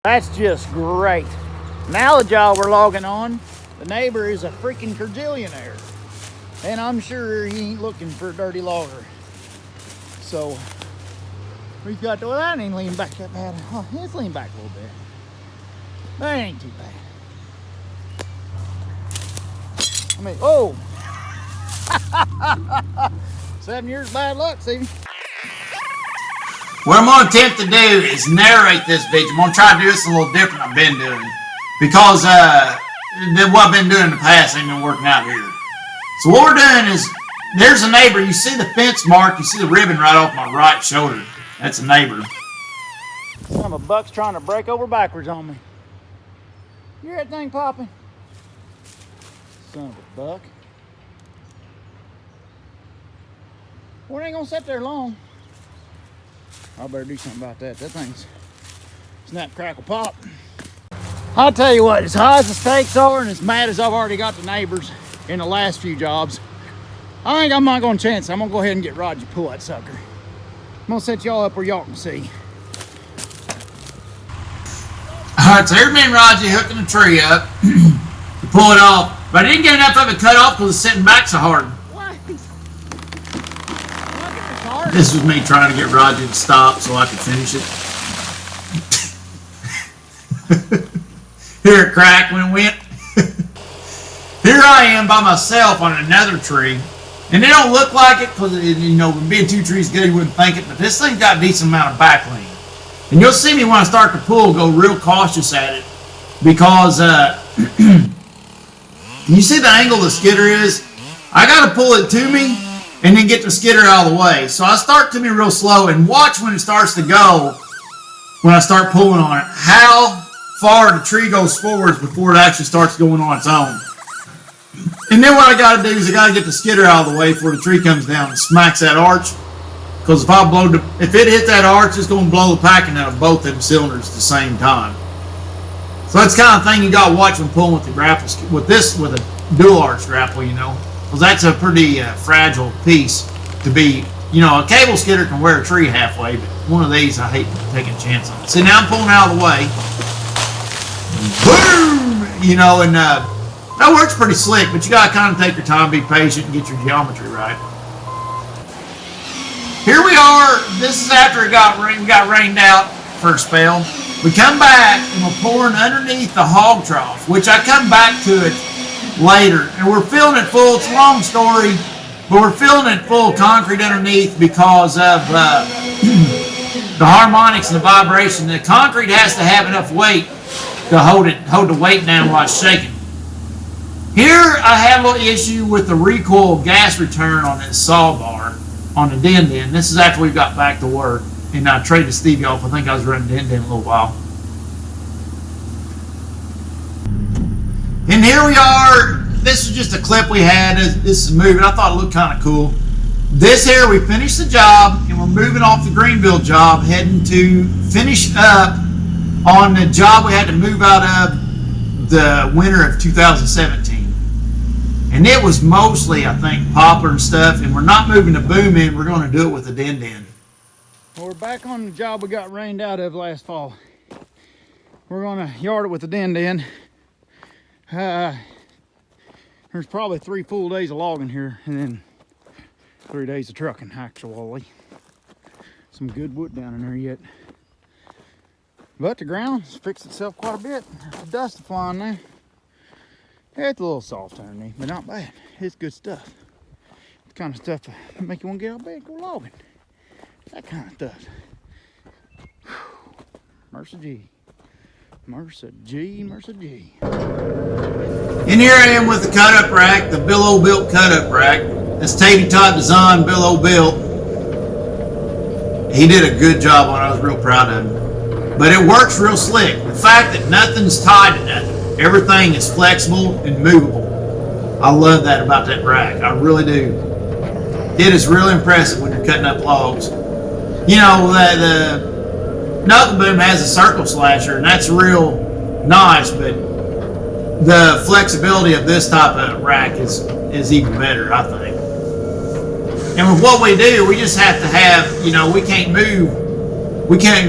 That's just great. Now the job we're logging on, the neighbor is a freaking kerjillionaire. And I'm sure he ain't looking for a dirty logger. So we've got to, well, that ain't leaning back that bad. Oh, it's leaning back a little bit. That ain't too bad. I mean, oh! 7 years bad luck, Stevie. What I'm going to attempt to do is narrate this bitch. I'm going to try to do this a little different than I've been doing. Because what I've been doing in the past ain't been working out here. So what we're doing is, there's a neighbor. You see the fence mark. You see the ribbon right off my right shoulder. That's a neighbor. Son of a buck's trying to break over backwards on me. You hear that thing popping? Son of a buck. Well, it ain't gonna sit there long. I better do something about that. That thing's snap, crackle, pop. I'll tell you what, as high as the stakes are and as mad as I've already got the neighbors in the last few jobs, I think I'm not gonna chance it. I'm gonna go ahead and get Roger to pull that sucker. I'm gonna set y'all up where y'all can see. Alright, so here's me and Roger hooking the tree up to pull it off. But I didn't get enough of it cut off because it's sitting back so hard. This was me trying to get Roger to stop so I could finish it. Here it cracked when it went. Here I am by myself on another tree. And it don't look like it because, you know, being two trees good, you wouldn't think it. But this thing's got a decent amount of back lean. And you'll see me when I start to pull go real cautious at it. Because, can you see the angle the skidder is? I got to pull it to me and then get the skidder out of the way. So I start to me real slow and watch when it starts to go, when I start pulling on it, how far the tree goes forwards before it actually starts going on its own. And then what I got to do is I got to get the skidder out of the way before the tree comes down and smacks that arch. Because if it hits that arch, it's going to blow the packing out of both them cylinders at the same time. So that's the kind of thing you got to watch when pulling with the grapple, with a dual arch grapple, you know. Because that's a pretty fragile piece to be, you know, a cable skidder can wear a tree halfway, but one of these I hate taking a chance on. See, now I'm pulling out of the way. Boom! You know, and that works pretty slick, but you got to kind of take your time, be patient, and get your geometry right. Here we are. This is after we got rained out for a spell. We come back and we're pouring underneath the hog trough, which I come back to it later, and we're filling it full. It's a long story, but we're filling it full of concrete underneath because of the harmonics and the vibration. The concrete has to have enough weight to hold the weight down while it's shaking. Here I have a little issue with the recoil gas return on this saw bar on the din. This is after we got back to work, and I traded Stevie off. I think I was running din a little while. And here we are. This is just a clip we had. This is moving. I thought it looked kind of cool. This here, we finished the job, and we're moving off the Greenville job, heading to finish up on the job we had to move out of the winter of 2017. And it was mostly, I think, poplar and stuff, and we're not moving the boom in. We're going to do it with the din. Well, we're back on the job we got rained out of last fall. We're going to yard it with the din. There's probably 3 full days of logging here, and then 3 days of trucking, actually. Some good wood down in there yet. But the ground's fixed itself quite a bit. The dust is flying there. It's a little soft underneath, but not bad. It's good stuff. The kind of stuff that make you want to get out of bed and go logging. That kind of stuff. Mercy G. Mercy G, Mercy G. And here I am with the cut-up rack, the Bill O built cut-up rack. That's Tatey Todd Design, Bill O built. He did a good job on it. I was real proud of him. But it works real slick. The fact that nothing's tied to nothing. Everything is flexible and movable. I love that about that rack. I really do. It is really impressive when you're cutting up logs. You know, the knuckle boom has a circle slasher, and that's real nice, but the flexibility of this type of rack is even better, I think. And with what we do, we just have to have, you know, we can't move. We can't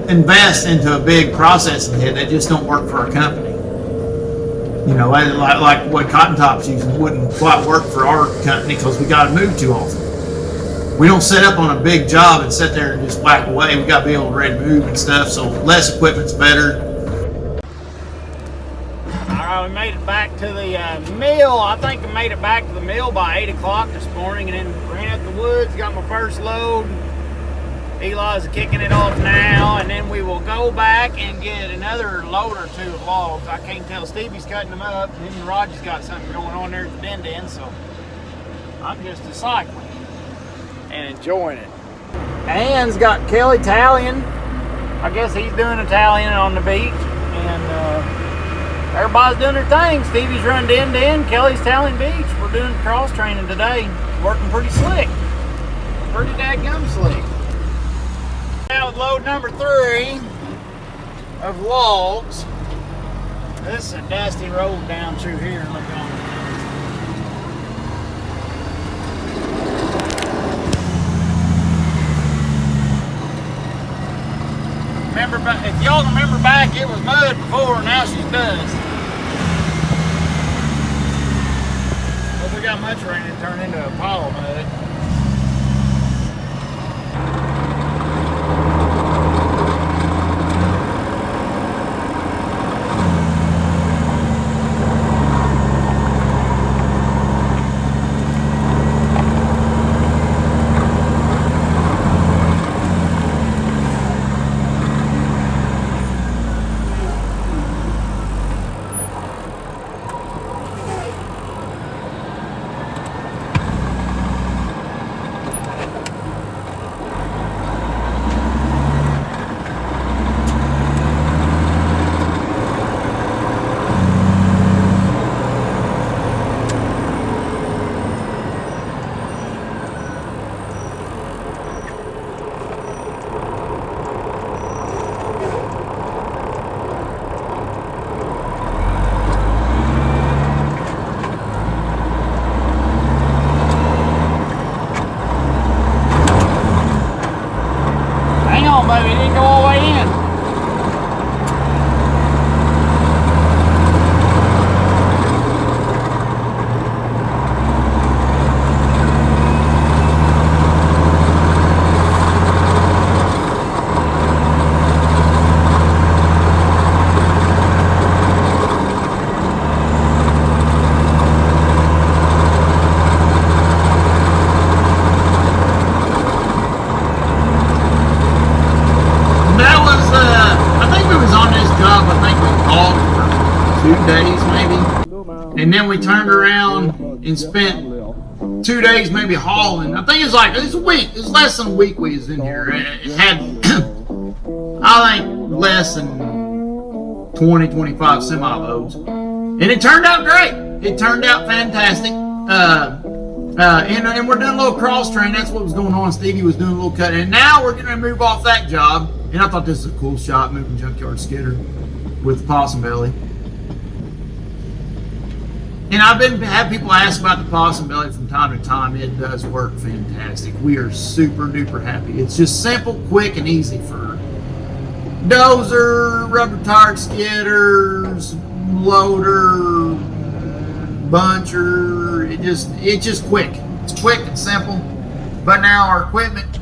invest into a big processing head that just don't work for our company. You know, like what Cotton Top's using wouldn't quite work for our company because we got to move too often. We don't set up on a big job and sit there and just whack away. We got to be able to ready to move and stuff, so less equipment's better. We made it back to the mill. I think I made it back to the mill by 8 o'clock this morning, and then ran up the woods, got my first load. Eli's kicking it off now, and then we will go back and get another load or two of logs. I can't tell. Stevie's cutting them up, and then Roger's got something going on there at the den, so I'm just cycling and enjoying it. Ann's got Kelly tallying. I guess he's doing a tallying on the beach, and everybody's doing their thing. Stevie's running den to end, Kelly's tallying beach. We're doing cross training today. Working pretty slick. Pretty dadgum slick. Now with load number 3 of logs. This is a dusty road down through here. Look on. Remember, if y'all remember back, it was mud before, now she's dust. Well, if we got much rain, it turned into a pile of mud. Baby, it didn't go all the way in. And then we turned around and spent 2 days maybe hauling. I think it's a week. It's less than a week we was in here. It had, I think, less than 20, 25 semi-loads. And it turned out great. It turned out fantastic. And we're doing a little cross train. That's what was going on. Stevie was doing a little cutting. And now we're going to move off that job. And I thought this was a cool shot, moving junkyard skidder with the possum belly. And I've had people ask about the possum belly from time to time. It does work fantastic. We are super duper happy. It's just simple, quick, and easy for dozer, rubber tired skidders, loader, buncher. It's just quick. It's quick and simple. But now our equipment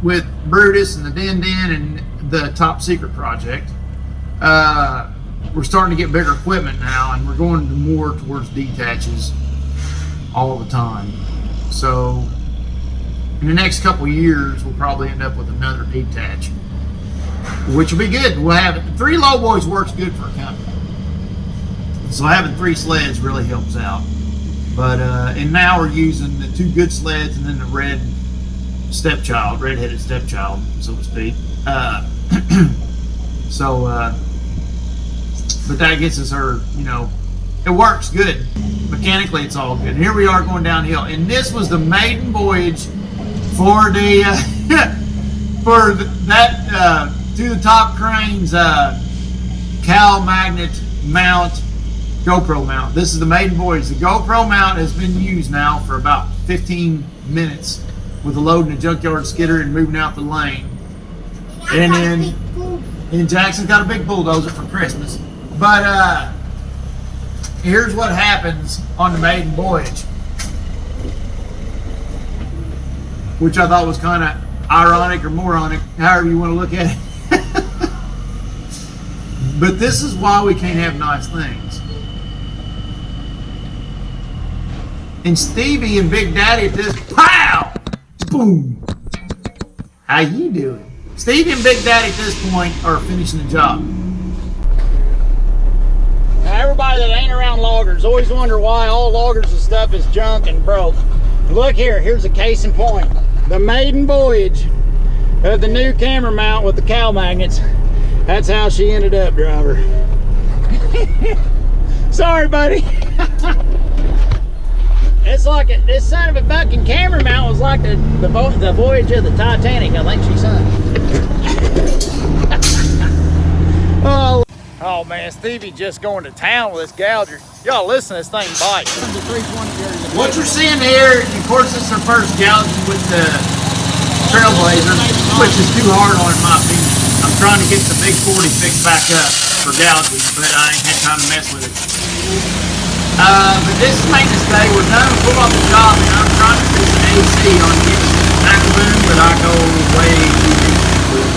with Brutus and the Den and the Top Secret project, we're starting to get bigger equipment now, and we're going more towards detaches all the time. So in the next couple of years, we'll probably end up with another detach, which will be good. We'll have 3 low boys works good for a company. So having 3 sleds really helps out. But and now we're using the 2 good sleds and then the red-headed stepchild, so to speak. But that gets us her, it works good. Mechanically, it's all good. And here we are going downhill. And this was the maiden voyage for the, to the Top Cranes cowl magnet mount, GoPro mount. This is the maiden voyage. The GoPro mount has been used now for about 15 minutes with the loading a junkyard skidder and moving out the lane. And then And Jackson got a big bulldozer for Christmas. But here's what happens on the maiden voyage, which I thought was kind of ironic or moronic, however you want to look at it. But this is why we can't have nice things. And Stevie and Big Daddy at this, pow, boom. How you doing? Stevie and Big Daddy at this point are finishing the job. Now everybody that ain't around loggers always wonder why all loggers and stuff is junk and broke. Look here, here's a case in point. The maiden voyage of the new camera mount with the cow magnets. That's how she ended up, driver. Sorry, buddy. It's like this son of a bucking camera mount was like the voyage of the Titanic. I think she sunk. Oh man, Stevie just going to town with this gouger. Y'all listen to this thing bite. What you're seeing here, of course, this is our first gouging with the Trailblazer, which is too hard on in my opinion. I'm trying to get the big 40 fixed back up for gouging, but I ain't had time to mess with it. But this is maintenance day. We're done with pull off the job, and I'm trying to fix an AC on the Ackerboon, but I go way too deep with it.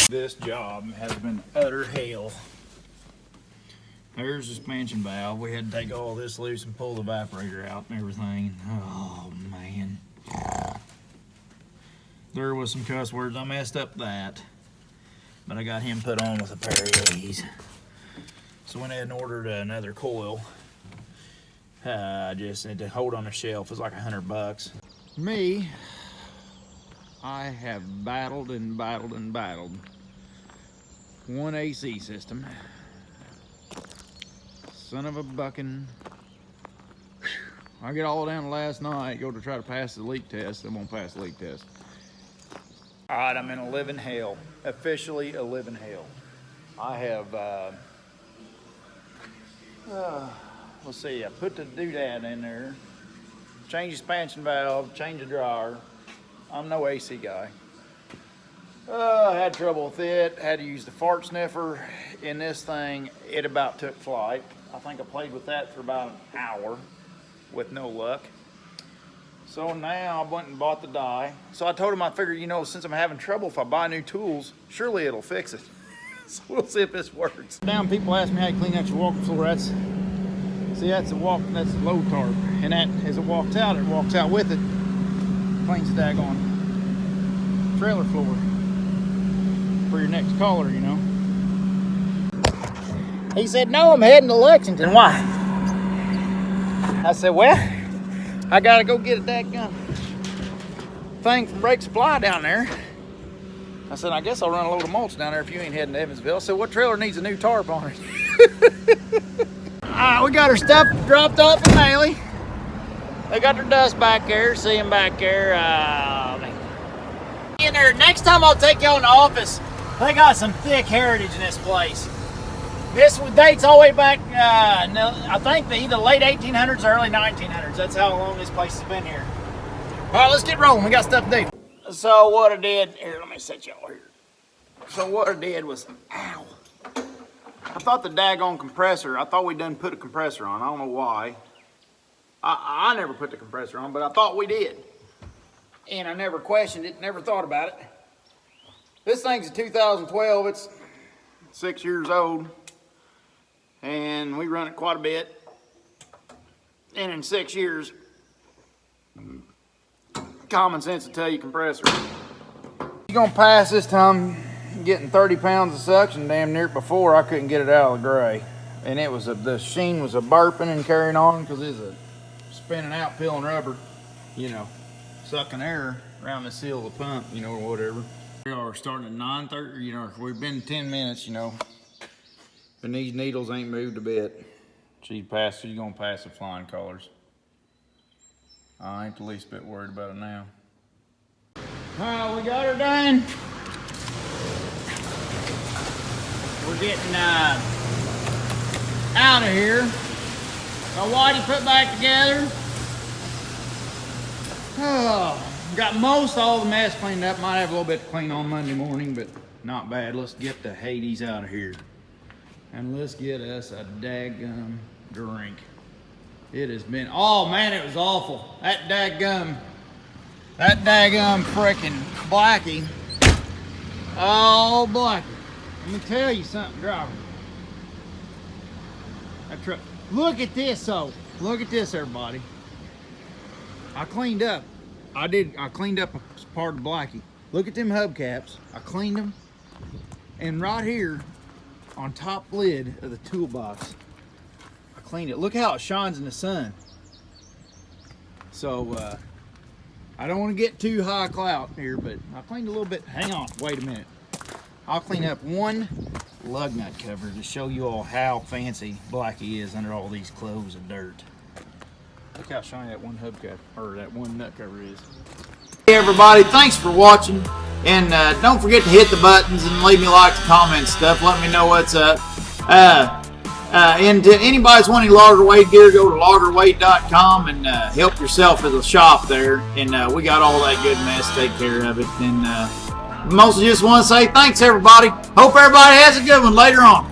This job has been utter hell. There's the suspension valve. We had to take all this loose and pull the evaporator out and everything. Oh man. There was some cuss words. I messed up that. But I got him put on with a pair of these. So went ahead and ordered another coil. I just had to hold on the shelf. It was like $100. Me, I have battled and battled and battled. One AC system. Son of a bucking. I get all down last night, go to try to pass the leak test. I won't pass the leak test. All right, I'm in a living hell. Officially a living hell. I have, let's see, I put the doodad in there, change the expansion valve, change the dryer. I'm no AC guy. I had trouble with it, had to use the fart sniffer in this thing. It about took flight. I think I played with that for about an hour with no luck. So now I went and bought the die. So I told him I figured, you know, since I'm having trouble, if I buy new tools, surely it'll fix it. So we'll see if this works. Down, people ask me how you clean out your walking floor. That's the load tarp. And that, as it walks out with it. Cleans the daggone trailer floor. For your next caller, you know. He said, no, I'm heading to Lexington. Why? I said, well, I gotta go get a dadgum thing from Brake Supply down there. I said, I guess I'll run a load of mulch down there if you ain't heading to Evansville. I said, what trailer needs a new tarp on it? We got our stuff dropped off at Maley. They got their dust back there, see them back there. In there, next time I'll take y'all in the office. They got some thick heritage in this place. This dates all the way back, I think either late 1800s or early 1900s. That's how long this place has been here. All right, let's get rolling. We got stuff to do. So what I did, here, let me set y'all here. So what I did was, ow. I thought the daggone compressor, I thought we done put a compressor on. I don't know why. I never put the compressor on, but I thought we did. And I never questioned it, never thought about it. This thing's a 2012, it's 6 years old. And we run it quite a bit. And in 6 years, common sense will tell you compressor. You're gonna pass this time getting 30 pounds of suction damn near. Before I couldn't get it out of the gray. And it was the sheen was a burping and carrying on because it's a spinning out, peeling rubber, you know, sucking air around the seal of the pump, you know, or whatever. We are starting at 9:30, you know, we've been 10 minutes, you know, and these needles ain't moved a bit. She's gonna pass the flying colors. I ain't the least bit worried about it now. Alright, we got her done. We're getting out of here. Got Whitey put back together. Oh, got most all the mess cleaned up. Might have a little bit to clean on Monday morning, but not bad. Let's get the Hades out of here. And let's get us a daggum drink. It has been, oh man, it was awful. That daggum frickin' Blackie. Oh, Blackie. Let me tell you something, driver. That truck. Look at this, though. Look at this, everybody. I cleaned up. I cleaned up a part of Blackie. Look at them hubcaps. I cleaned them. And right here, on top lid of the toolbox, I cleaned it. Look how it shines in the sun. So, I don't want to get too high clout here, but I cleaned a little bit. Hang on, wait a minute. I'll clean up one lug nut cover to show you all how fancy Blackie is under all these cloves of dirt. Look how shiny that one hubcap, or that one nut cover is. Hey everybody, thanks for watching. And don't forget to hit the buttons and leave me likes, comments, stuff. Let me know what's up. And to anybody's wanting logger weight gear, go to loggerweight.com and help yourself at the shop there. And we got all that good mess. Take care of it. And mostly just want to say thanks, everybody. Hope everybody has a good one later on.